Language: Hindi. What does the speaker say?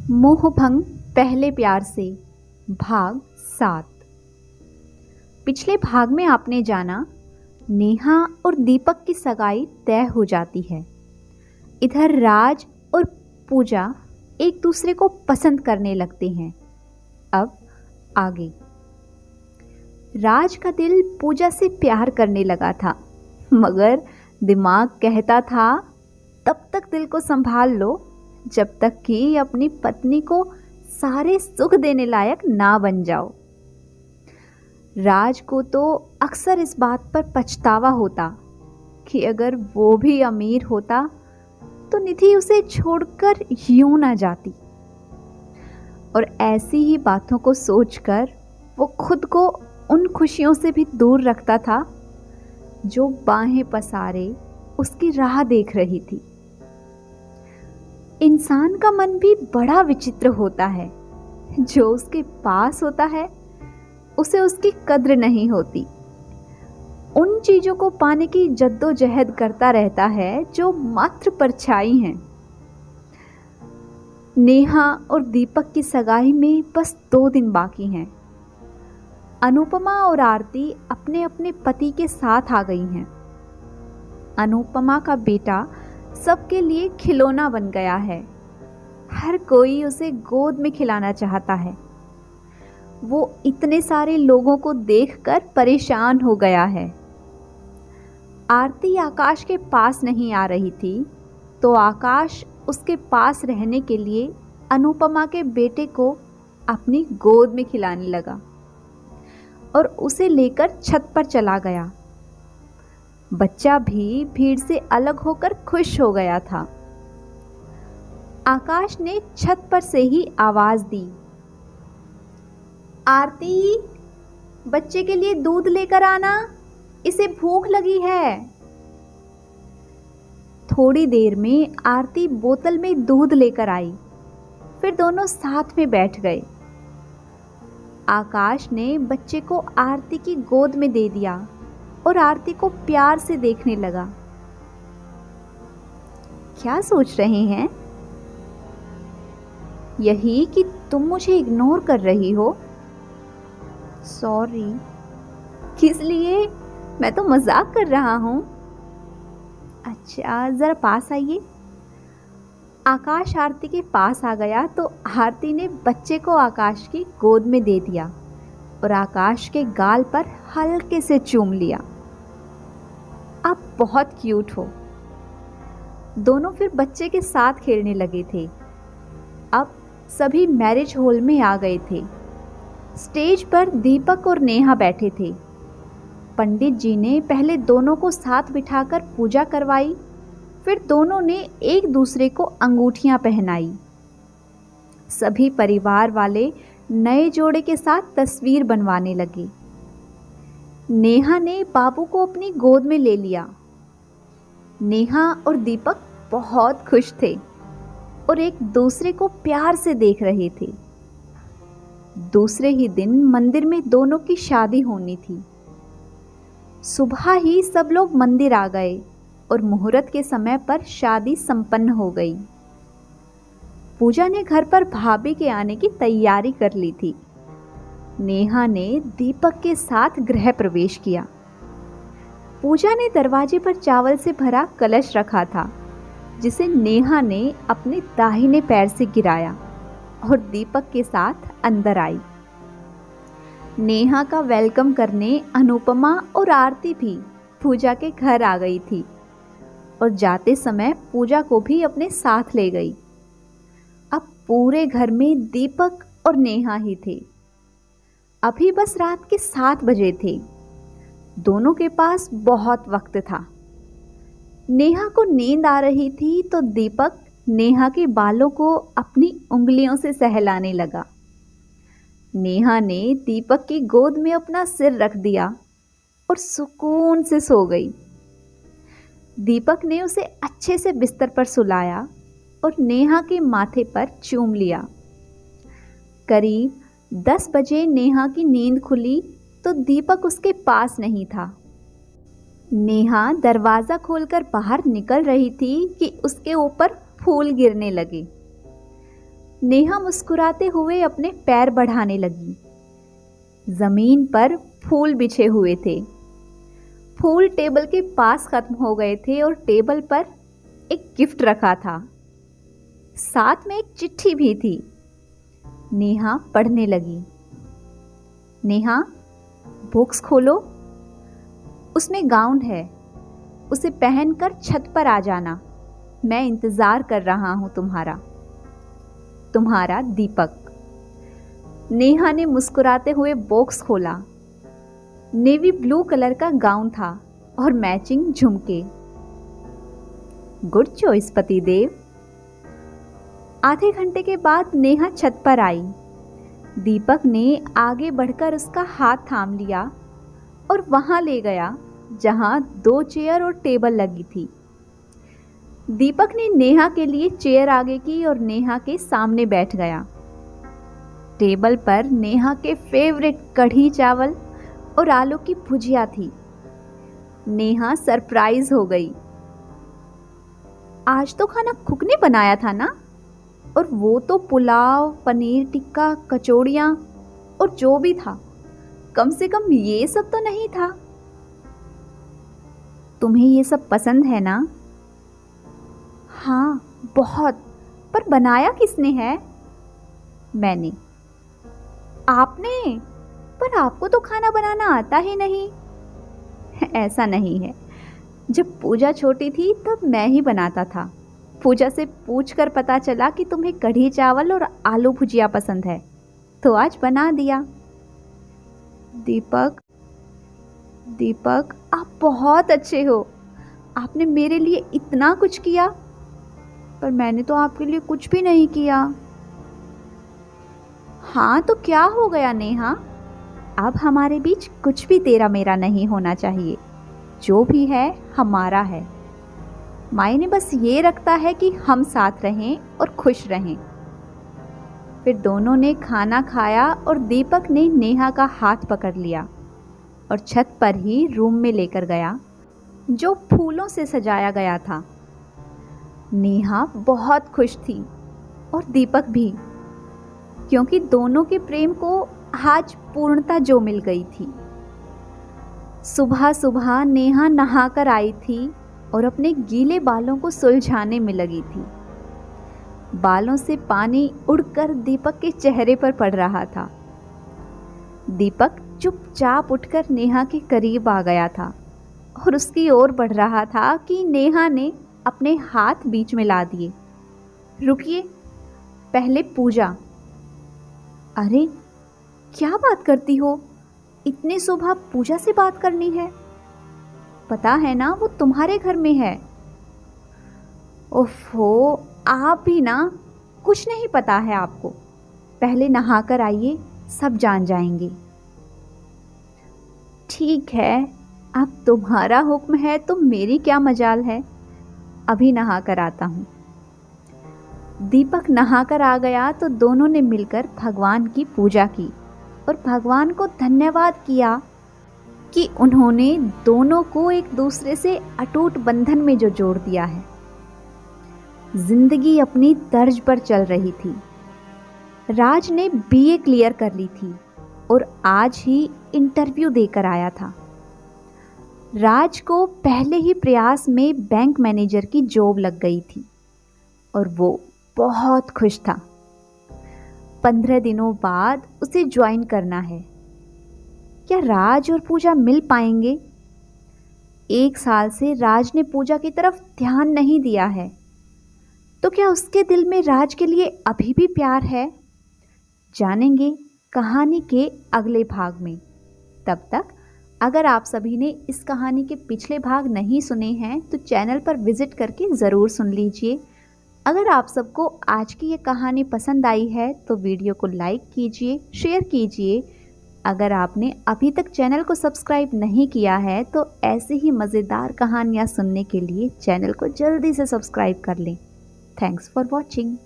मोहभंग पहले प्यार से भाग 7। पिछले भाग में आपने जाना नेहा और दीपक की सगाई तय हो जाती है। इधर राज और पूजा एक दूसरे को पसंद करने लगते हैं। अब आगे। राज का दिल पूजा से प्यार करने लगा था, मगर दिमाग कहता था तब तक दिल को संभाल लो जब तक कि अपनी पत्नी को सारे सुख देने लायक ना बन जाओ। राज को तो अक्सर इस बात पर पछतावा होता कि अगर वो भी अमीर होता तो निधि उसे छोड़कर यूं ना जाती। और ऐसी ही बातों को सोचकर वो खुद को उन खुशियों से भी दूर रखता था जो बाहें पसारे उसकी राह देख रही थी। इंसान का मन भी बड़ा विचित्र होता है। जो उसके पास होता है उसे उसकी कद्र नहीं होती। उन चीजों को पाने की जद्दोजहद करता रहता है जो मात्र परछाई हैं। नेहा और दीपक की सगाई में बस 2 दिन बाकी हैं। अनुपमा और आरती अपने अपने पति के साथ आ गई हैं। अनुपमा का बेटा सबके लिए खिलौना बन गया है। हर कोई उसे गोद में खिलाना चाहता है। वो इतने सारे लोगों को देखकर परेशान हो गया है। आरती आकाश के पास नहीं आ रही थी तो आकाश उसके पास रहने के लिए अनुपमा के बेटे को अपनी गोद में खिलाने लगा और उसे लेकर छत पर चला गया। बच्चा भी भीड़ से अलग होकर खुश हो गया था। आकाश ने छत पर से ही आवाज दी, आरती, बच्चे के लिए दूध लेकर आना, इसे भूख लगी है। थोड़ी देर में आरती बोतल में दूध लेकर आई। फिर दोनों साथ में बैठ गए। आकाश ने बच्चे को आरती की गोद में दे दिया और आरती को प्यार से देखने लगा। क्या सोच रहे हैं? यही कि तुम मुझे इग्नोर कर रही हो। सॉरी। किस लिए? मैं तो मजाक कर रहा हूं। अच्छा, जरा पास आइए। आकाश आरती के पास आ गया तो आरती ने बच्चे को आकाश की गोद में दे दिया और आकाश के गाल पर हल्के से चूम लिया। आप बहुत क्यूट हो। दोनों फिर बच्चे के साथ खेलने लगे थे। अब सभी मैरिज हॉल में आ गए थे। स्टेज पर दीपक और नेहा बैठे थे। पंडित जी ने पहले दोनों को साथ बिठाकर पूजा करवाई। फिर दोनों ने एक दूसरे को अंगूठियां पहनाई। सभी परिवार वाले नए जोड़े के साथ तस्वीर बनवाने लगे। नेहा ने बाबू को अपनी गोद में ले लिया। नेहा और दीपक बहुत खुश थे और एक दूसरे को प्यार से देख रहे थे। दूसरे ही दिन मंदिर में दोनों की शादी होनी थी। सुबह ही सब लोग मंदिर आ गए और मुहूर्त के समय पर शादी संपन्न हो गई। पूजा ने घर पर भाभी के आने की तैयारी कर ली थी। नेहा ने दीपक के साथ गृह प्रवेश किया। पूजा ने दरवाजे पर चावल से भरा कलश रखा था, जिसे नेहा ने अपने दाहिने पैर से गिराया और दीपक के साथ अंदर आई। नेहा का वेलकम करने अनुपमा और आरती भी पूजा के घर आ गई थी और जाते समय पूजा को भी अपने साथ ले गई। अब पूरे घर में दीपक और नेहा ही थे। अभी बस रात के 7 बजे थे। दोनों के पास बहुत वक्त था। नेहा को नींद आ रही थी तो दीपक नेहा के बालों को अपनी उंगलियों से सहलाने लगा। नेहा ने दीपक की गोद में अपना सिर रख दिया और सुकून से सो गई। दीपक ने उसे अच्छे से बिस्तर पर सुलाया और नेहा के माथे पर चूम लिया। करीब 10 बजे नेहा की नींद खुली तो दीपक उसके पास नहीं था। नेहा दरवाज़ा खोलकर बाहर निकल रही थी कि उसके ऊपर फूल गिरने लगे। नेहा मुस्कुराते हुए अपने पैर बढ़ाने लगी। जमीन पर फूल बिछे हुए थे। फूल टेबल के पास खत्म हो गए थे और टेबल पर एक गिफ्ट रखा था। साथ में एक चिट्ठी भी थी। नेहा पढ़ने लगी। नेहा, बुक्स खोलो। उसमें गाउन है, उसे पहनकर छत पर आ जाना। मैं इंतजार कर रहा हूं तुम्हारा दीपक। नेहा ने मुस्कुराते हुए बॉक्स खोला। नेवी ब्लू कलर का गाउन था और मैचिंग झुमके। गुड चॉइस पतिदेव। आधे घंटे के बाद नेहा छत पर आई। दीपक ने आगे बढ़कर उसका हाथ थाम लिया और वहां ले गया जहां 2 चेयर और टेबल लगी थी। दीपक ने नेहा के लिए चेयर आगे की और नेहा के सामने बैठ गया। टेबल पर नेहा के फेवरेट कढ़ी चावल और आलू की भुजिया थी। नेहा सरप्राइज हो गई। आज तो खाना कुक ने बनाया था ना? और वो तो पुलाव, पनीर टिक्का, कचौड़ियाँ और जो भी था, कम से कम ये सब तो नहीं था। तुम्हें ये सब पसंद है ना? हाँ, बहुत। पर बनाया किसने है? मैंने। आपने? पर आपको तो खाना बनाना आता ही नहीं। ऐसा नहीं है। जब पूजा छोटी थी तब मैं ही बनाता था। पूजा से पूछकर पता चला कि तुम्हें कढ़ी चावल और आलू भुजिया पसंद है, तो आज बना दिया। दीपक, आप बहुत अच्छे हो। आपने मेरे लिए इतना कुछ किया, पर मैंने तो आपके लिए कुछ भी नहीं किया। हाँ, तो क्या हो गया नेहा? अब हमारे बीच कुछ भी तेरा मेरा नहीं होना चाहिए। जो भी है हमारा है। मायने बस ये रखता है कि हम साथ रहें और खुश रहें। फिर दोनों ने खाना खाया और दीपक ने नेहा का हाथ पकड़ लिया और छत पर ही रूम में लेकर गया जो फूलों से सजाया गया था। नेहा बहुत खुश थी और दीपक भी, क्योंकि दोनों के प्रेम को आज पूर्णता जो मिल गई थी। सुबह सुबह नेहा नहाकर आई थी और अपने गीले बालों को सुलझाने में लगी थी। बालों से पानी उड़कर दीपक के चेहरे पर पड़ रहा था। दीपक चुपचाप उठकर नेहा के करीब आ गया था और उसकी ओर बढ़ रहा था कि नेहा ने अपने हाथ बीच में ला दिए। रुकिए, पहले पूजा। अरे, क्या बात करती हो? इतनी सुबह पूजा से बात करनी है? पता है ना वो तुम्हारे घर में है। ओफो, आप भी ना, कुछ नहीं पता है आपको। पहले नहाकर आइए, सब जान जाएंगे। ठीक है, अब तुम्हारा हुक्म है तो मेरी क्या मजाल है। अभी नहा कर आता हूँ। दीपक नहाकर आ गया तो दोनों ने मिलकर भगवान की पूजा की और भगवान को धन्यवाद किया कि उन्होंने दोनों को एक दूसरे से अटूट बंधन में जो जोड़ दिया है। जिंदगी अपनी तर्ज पर चल रही थी। राज ने बीए क्लियर कर ली थी और आज ही इंटरव्यू देकर आया था। राज को पहले ही प्रयास में बैंक मैनेजर की जॉब लग गई थी और वो बहुत खुश था। 15 दिनों बाद उसे ज्वाइन करना है। क्या राज और पूजा मिल पाएंगे? 1 साल से राज ने पूजा की तरफ ध्यान नहीं दिया है, तो क्या उसके दिल में राज के लिए अभी भी प्यार है? जानेंगे कहानी के अगले भाग में। तब तक अगर आप सभी ने इस कहानी के पिछले भाग नहीं सुने हैं तो चैनल पर विजिट करके ज़रूर सुन लीजिए। अगर आप सबको आज की ये कहानी पसंद आई है तो वीडियो को लाइक कीजिए, शेयर कीजिए। अगर आपने अभी तक चैनल को सब्सक्राइब नहीं किया है तो ऐसे ही मज़ेदार कहानियाँ सुनने के लिए चैनल को जल्दी से सब्सक्राइब कर लें। Thanks for watching.